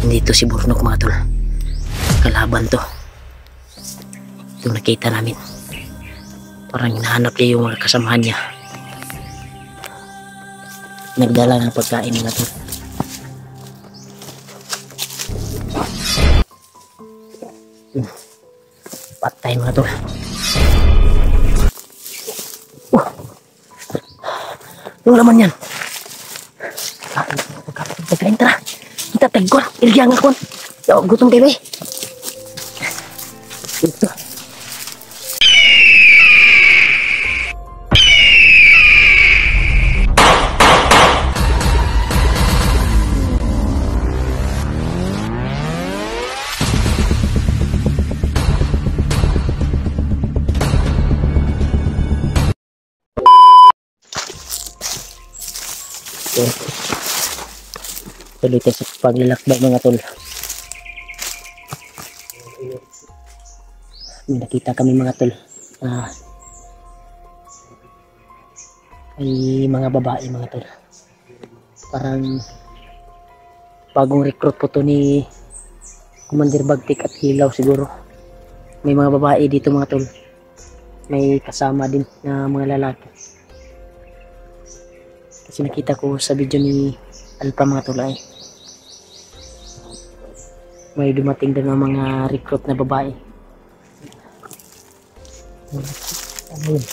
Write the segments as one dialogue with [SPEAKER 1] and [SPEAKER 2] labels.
[SPEAKER 1] Hindi to si Burnok mga tol. Kalaban to. Ito nakita namin. Parang hinahanap niya yung mga kasamahan niya. Nagdala ng pagkain mga tol. Patay mga tol. Yung laman yan. Pagkain tara. Kita tagkol. Ilgyan nga kon. Gutom bebe. Ito. Tuloy tayo sa paglalakbay mga tol. May nakita kami mga tol. Ay mga babae mga tol. Parang bagong recruit po to ni Commander Bagtik at Hilaw siguro. May mga babae dito mga tol. May kasama din na mga lalaki. Kasi nakita ko sa video ni Alpha mga tol ay may dumating din ng mga recruit na babae. Ano yun?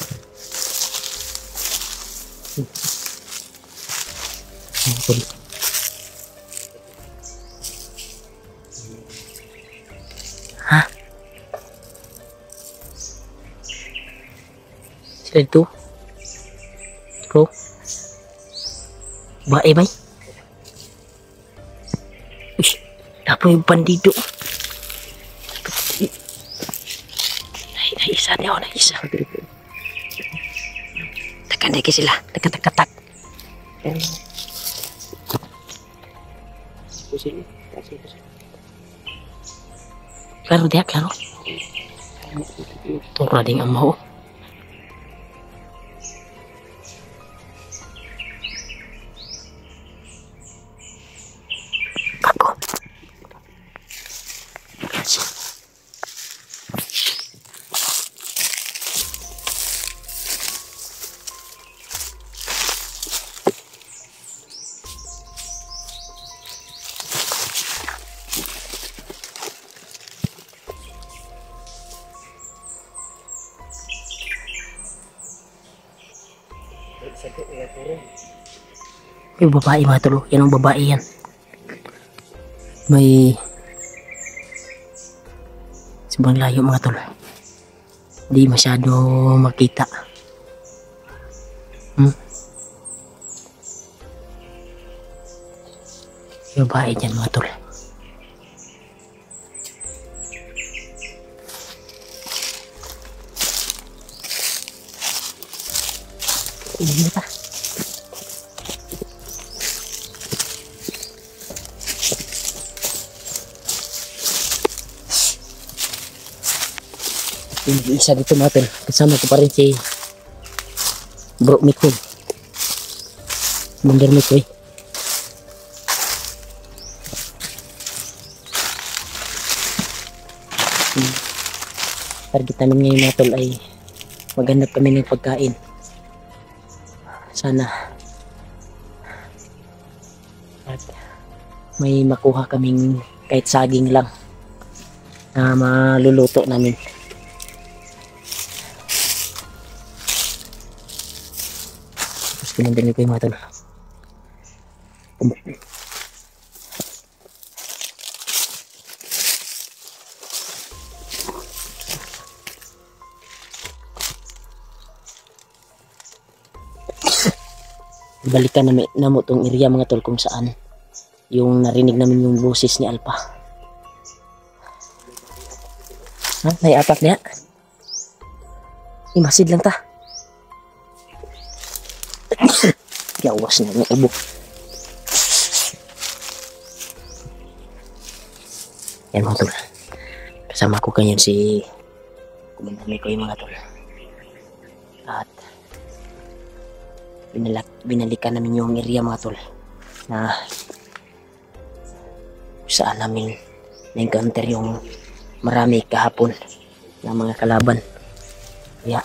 [SPEAKER 1] Ha? Sila ito? Bro? Bae ba? Apa yung bandido? Naisa niya ako, naisa. Takan-takan sila, takan-takan. Klaro dia, klaro. Tura ding ang mau. Yung babae mga tol, yan ang babae yan. May sobrang layo mga tol. Hindi masyado makita. Yung babae dyan mga tol. Ini apa? Ini isa dito mga tol. Kasama ko pa rin si Bro Mikoy. Commander Mikoy. Target namin ngayon mga tol ay maghanap kami ng pagkain. Sana at may makuha kaming kahit saging lang na maluluto namin. Tapos pinandali ko yung mga tol. Balikan namin na mo tong area mga tol kung saan yung narinig namin yung boses ni Alpha. Ha? May apak niya? Imasid lang ta. Yawas na yung ubo. Yan mga tol. Kasama ko kanyan si Commander ko yung mga tol. At binalikan namin yung area mga tol na saan namin na-encounter yung marami kahapon na mga kalaban. Kaya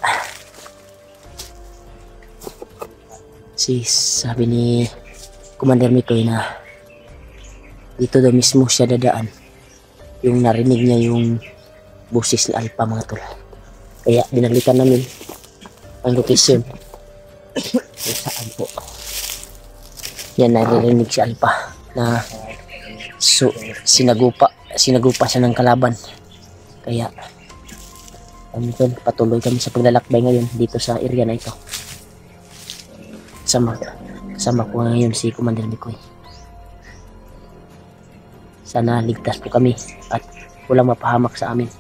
[SPEAKER 1] sabi ni Commander Mikoy na dito daw mismo siya dadaan, yung narinig niya yung boses ni Alpha, mga tol. Kaya dinalikan namin ang location kung saan po yan naririnig si Alpha na sinagupa siya ng kalaban. Kaya patuloy kami sa paglalakbay ngayon dito sa area na ito. Kasama ko ngayon si Commander Mikoy. Sana ligtas po kami at walang mapahamak sa amin.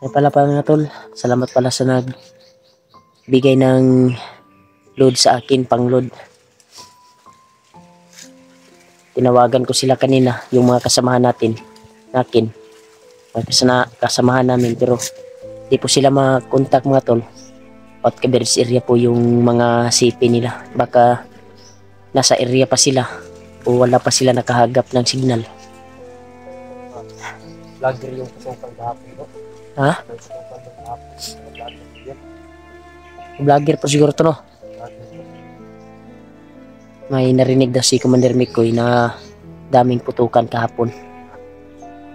[SPEAKER 1] Ay pala mga tol, salamat pala sa nagbigay ng load sa akin, pang load. Tinawagan ko sila kanina, yung mga kasamahan namin, kasamahan namin, pero di po sila makontak mga tol. Out coverage area po yung mga CP nila, baka nasa area pa sila o wala pa sila nakahagap ng signal.
[SPEAKER 2] Vlogger yung pasukan kahapon, no?
[SPEAKER 1] Ha? Vlogger po siguro to, no? May narinig daw si Commander Mikoy na daming putukan kahapon.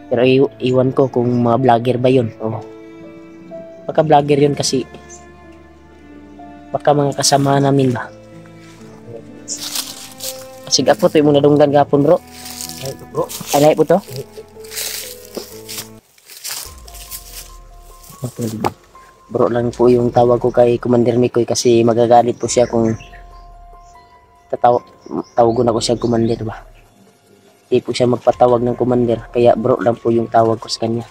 [SPEAKER 1] Pero iwan ko kung mga vlogger ba yun. Oh. Baka vlogger yun kasi baka mga kasama namin ba. Sige po, ito yung muna dunggan kahapon, bro.
[SPEAKER 2] Ay, ito, bro.
[SPEAKER 1] Ay, lahat po to. Bro lang po yung tawag ko kay Commander Mikoy kasi magagalit po siya kung tawagon ako siya Commander ba. Hindi po siya magpatawag ng Commander, kaya bro lang po yung tawag ko sa kanya.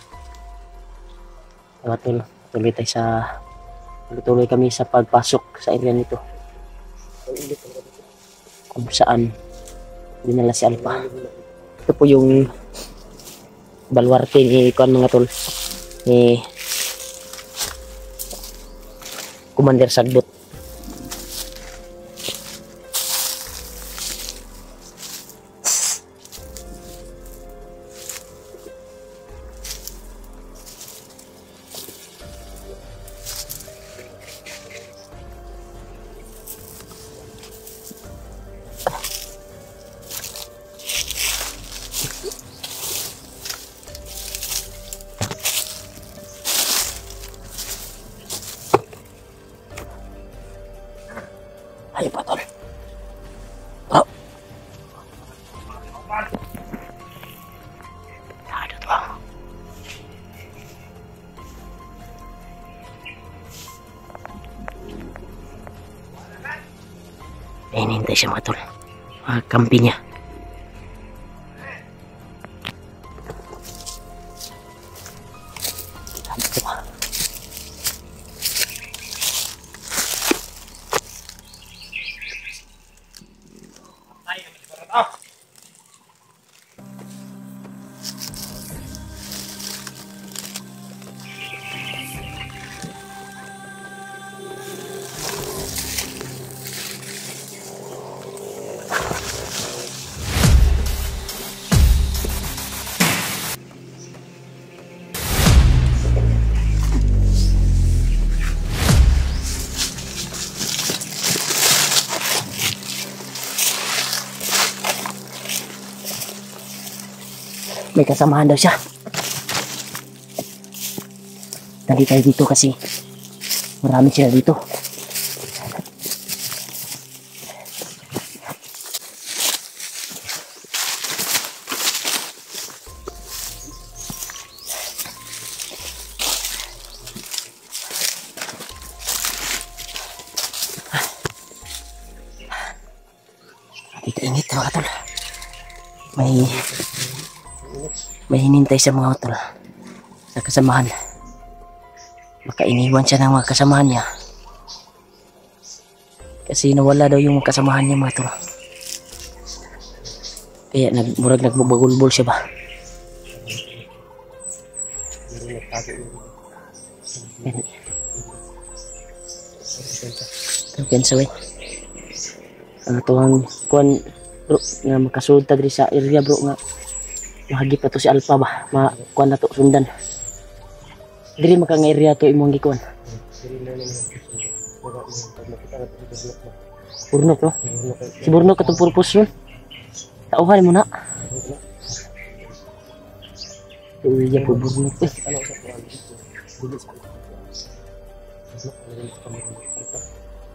[SPEAKER 1] Tuloy kami sa pagpasok sa area nito kung saan dinala si Alpha. Ito po yung balwarte ni kuan mga tol, ni Commander Sagbot. Ayo pa tol. Bro. Ada tuh. Hinihintay siya mga tol. Mga kampi niya. May kasamahan daw siya. Dali tayo dito kasi marami sila dito. Dito init mga tol. May hinintay sa mga tol sa kasamahan. Baka iniwan siya ng mga kasamahan niya kasi nawala daw yung kasamahan niya mga tol. Kaya murag nagbubagulbol siya ba. Pensa way. Ang tuwang kuan bro nga makasulta diri sa area bro nga mahagi pa to si Alpha ba kuan na to sundan. Diri maka nga area to imong gikuan. Burnok no? Si Burnok katong purpose ron. Tauhan mo na. Uy, ya po Burnok eh.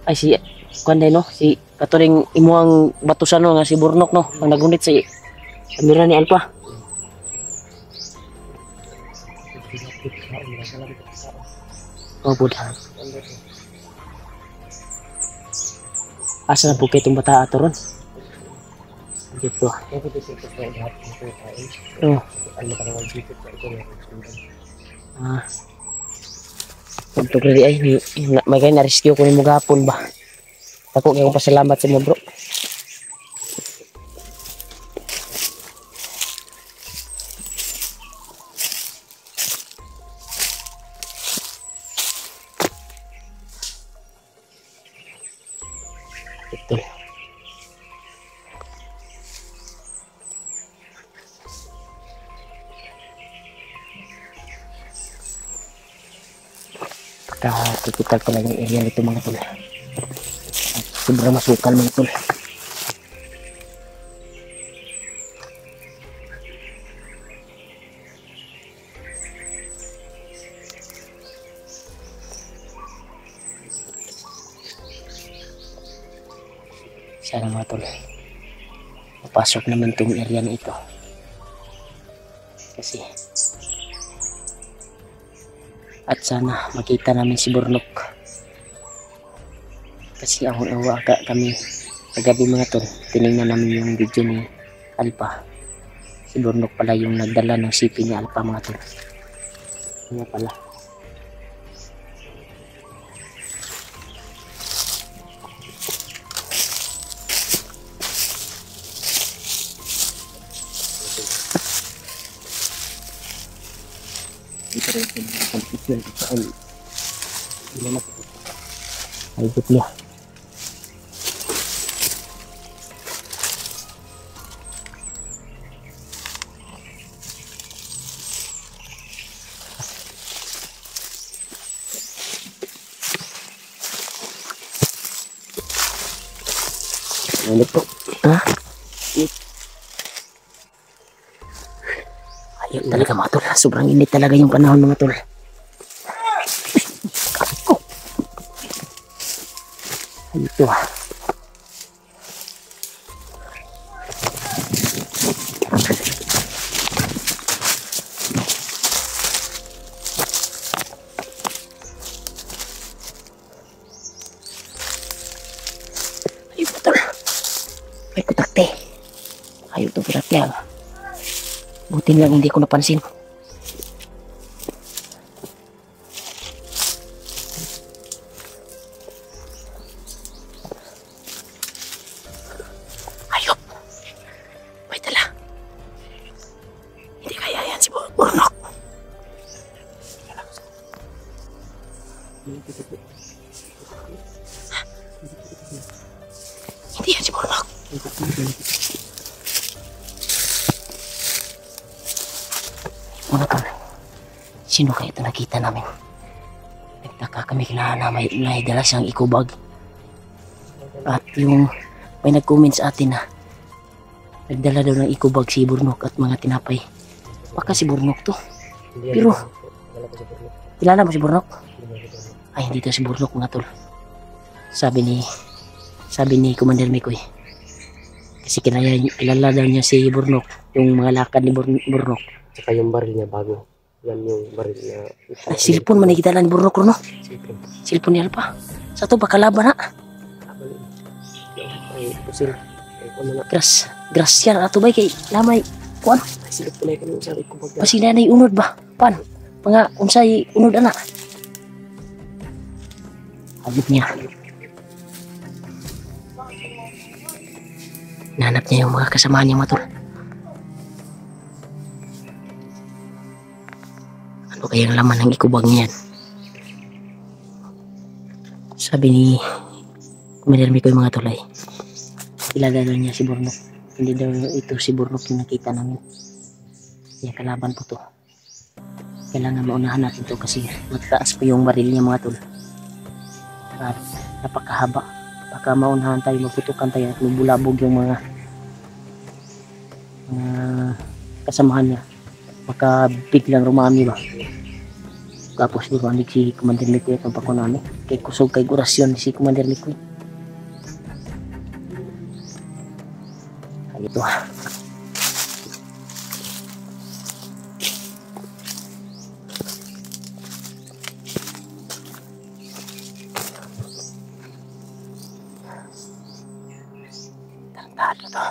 [SPEAKER 1] Ay si kuan no si katuring imuang batusan no nga si Burnok no ang nagunit si kamera ni Alpha. Oh bud. Asa na po kayo itong bata ato ron? Dito. Oh. Untuk ready ay may kayo na-rescue ko ni mo gapon ba? Ako kayo pasalamat sa mo bro. Betul. Kita ko lang yung area nito mga tol. Sobrang masukal mga tol. Sana mga tol, papasok naman itong area na ito kasi at sana makita namin si Burnok kasi awa kami kagabi mga tol, tinignan namin yung video ni Alpha. Si Burnok pala yung nagdala ng sipi ni Alpha mga tol. Ano pala ay niya. Ano po? Ha? Ayaw talaga mga tol. Sobrang init talaga yung panahon mga tol. Ito ah. Ayaw betul. May kutakte. Ayaw ito kutakte ah. Buti lang hindi ko napansin. Burnok. Hindi yan si Burnok. Mga tol, sino kaya ito nakita namin? Nagtaka kami na may dala siyang eco-bag. At yung may nag-comment sa atin na nagdala daw ng eco-bag si Burnok at mga tinapay. Baka si Burnok to. Pero kilala mo si Burnok? Ay hindi to si Burnok mga tol. Sabi ni Commander Mikoy. Kasi kilala daw niya si Burnok, yung mga lakad ni Burnok.
[SPEAKER 2] Saka yung baril niya bago. Yan yung baril na
[SPEAKER 1] ay, silpon man nakita ni Burnok no? Silpon ni Alpha. Sa to bakalaban na.
[SPEAKER 2] Ay pusil.
[SPEAKER 1] Grasya ato bay kay lamay kuan.
[SPEAKER 2] Silip ko na yung sabi ko pag
[SPEAKER 1] Pasila na unod ba? Pan? Mga unsay unod ana? Habit niya. Nanap niya yung mga kasama niya matol. Ano kayang laman ng ikubag niyan? Sabi ni Commander Mikoy mga tulay, kilala daw niya si Burnok. Hindi daw ito si Burnok yung nakita namin. Kaya kalaban po to. Kailangan maunahan natin to kasi mataas po yung baril niya mga tol. At napakahaba. Baka maunahan tayo, maputukan tayo at mabulabog yung mga kasamahan niya. Baka biglang rumami ba. Tapos di ba si Commander Mikoy itong pako namin. Kay kusog kay orasyon si Commander Mikoy. Ito. Tantado to.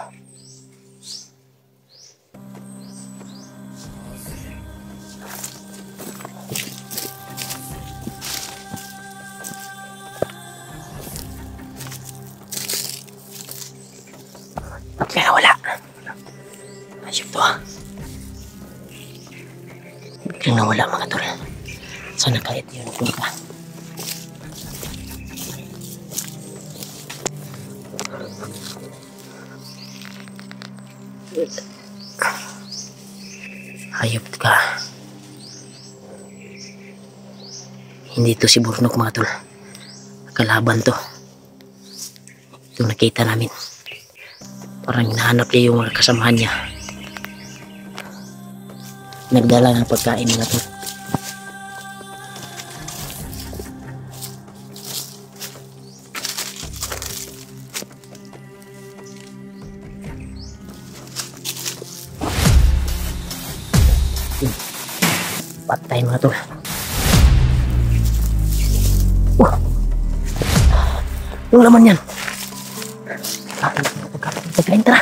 [SPEAKER 1] Kaya wala. Ayun po. Biglang nawala mga tol. Sana kahit yun ka. Hayop ka. Hindi to si Burnok mga tol. Kalaban to. Ito nakita namin. Parang hinahanap niya yung mga kasamahan niya. Nagdala ng pagkain nila to. Patay mga tol. Yung laman yan. Pagkain tara.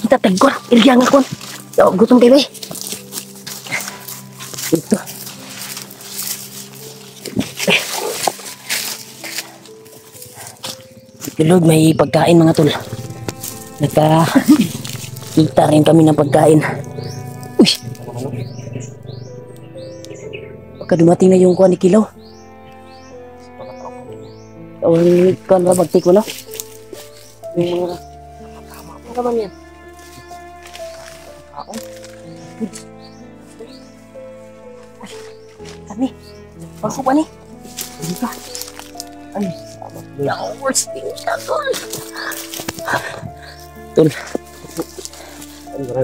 [SPEAKER 1] Kita tagkon. Ilgyan nga kon. Gutom kayo eh. Ito. Lord, may pagkain mga tol. Kita rin kami ng pagkain. Uy. Pagka dumating na yung kuha ni Kilaw. Kuha na bagtik mo na. Yung mga ano naman yan? Kaon. Kani. Pagko pa ni. Hindi ka. Ay, sama. Worst thing ka, tol. Tol.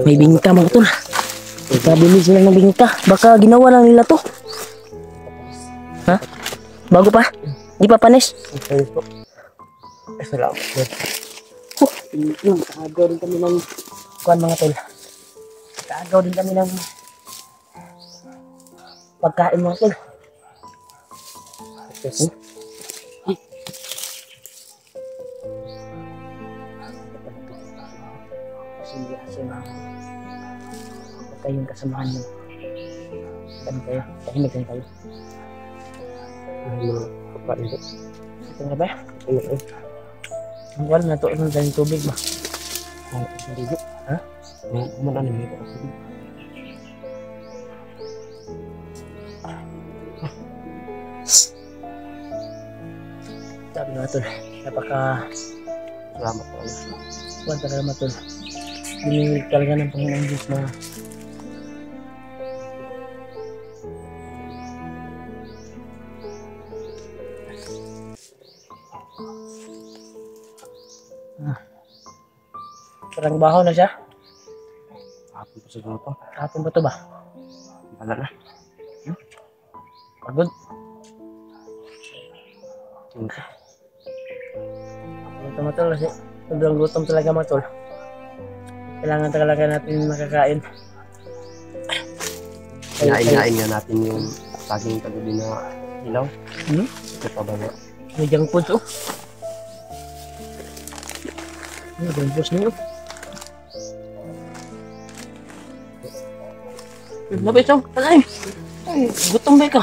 [SPEAKER 1] May bingka mga tol. Ikabili sila ng bingka. Baka ginawa lang nila to. Ha? Bago pa? Di pa panis?
[SPEAKER 2] Salamat.
[SPEAKER 1] Yung kaagaw din kami ng kuhan mga tol. Kaagaw din kami ng pagkain mga tol. Hindi kasi patay yung kasamahan mo. Saan kayo? Tahimik lang tayo.
[SPEAKER 2] Pagkain po.
[SPEAKER 1] Ito nga ba?
[SPEAKER 2] Ano?
[SPEAKER 1] Ang wala na to, ano dahil tubig ba?
[SPEAKER 2] Hindi po. Ha? Kumanan namin po kasi.
[SPEAKER 1] Sabi nga tol, napaka
[SPEAKER 2] Salamat po.
[SPEAKER 1] kuhan talaga mga tol. Dinilig talaga ng Panginoong Diyos na parang baho na siya.
[SPEAKER 2] Hapon po siguro to.
[SPEAKER 1] Hapon ba to ba?
[SPEAKER 2] Wala na.
[SPEAKER 1] Pagod.
[SPEAKER 2] Hindi.
[SPEAKER 1] Ito mga tol kasi sobrang gutom talaga mga tol. Kailangan talaga natin makakain.
[SPEAKER 2] Inain nga natin yung saging kagabi na ilaw. Ito pa ba?
[SPEAKER 1] May junk foods oh. Ano ba yung boss niyo? Lapit siyang, patay! Ay, gutom ba ka?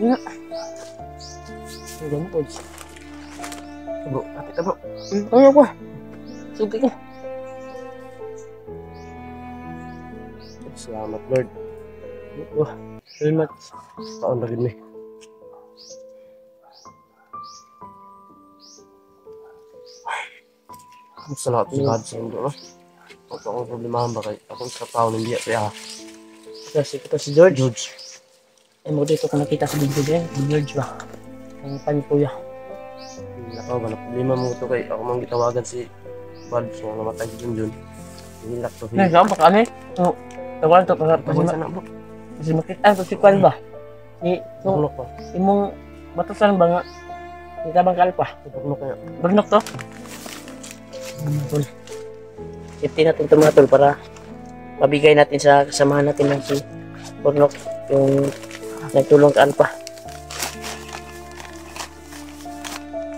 [SPEAKER 1] Nga. May junk foods.
[SPEAKER 2] Bro, kapit na bro.
[SPEAKER 1] Ano ko? Sugi ka.
[SPEAKER 2] Salamat Lord.
[SPEAKER 1] Oh, Salamat.
[SPEAKER 2] Taon na rin eh. Salamat sa lahat sa mundo, no? Huwag akong problemahan ba kay akong sa tao ng biya kaya
[SPEAKER 1] Ito si George.
[SPEAKER 2] George.
[SPEAKER 1] Ay mo dito ko nakita sa video din. Si George ba? Ang panikuya.
[SPEAKER 2] Nakaw ba na problema mo ito kay ako mang gitawagan si Balbs nga namatay si Junjun. Hinilak to.
[SPEAKER 1] Saan pa kami? Oo. Tawalan to kasi makita ko si Kwan ba?
[SPEAKER 2] Tuklok pa.
[SPEAKER 1] Imong batasan ba nga? Kita bang kalpa?
[SPEAKER 2] Tuklok kaya.
[SPEAKER 1] Bernok to? Tol. Safety natin ito mga tol para mabigay natin sa kasamahan natin ng si Bernok yung nagtulong ka Alpa.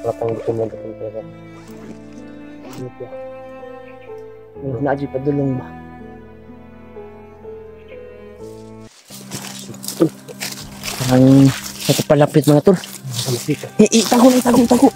[SPEAKER 2] Patanggitin mo ito ng pera.
[SPEAKER 1] Yung naadyo pa dulong ba? Parang nakapalapit mga tol. Tago. Tago.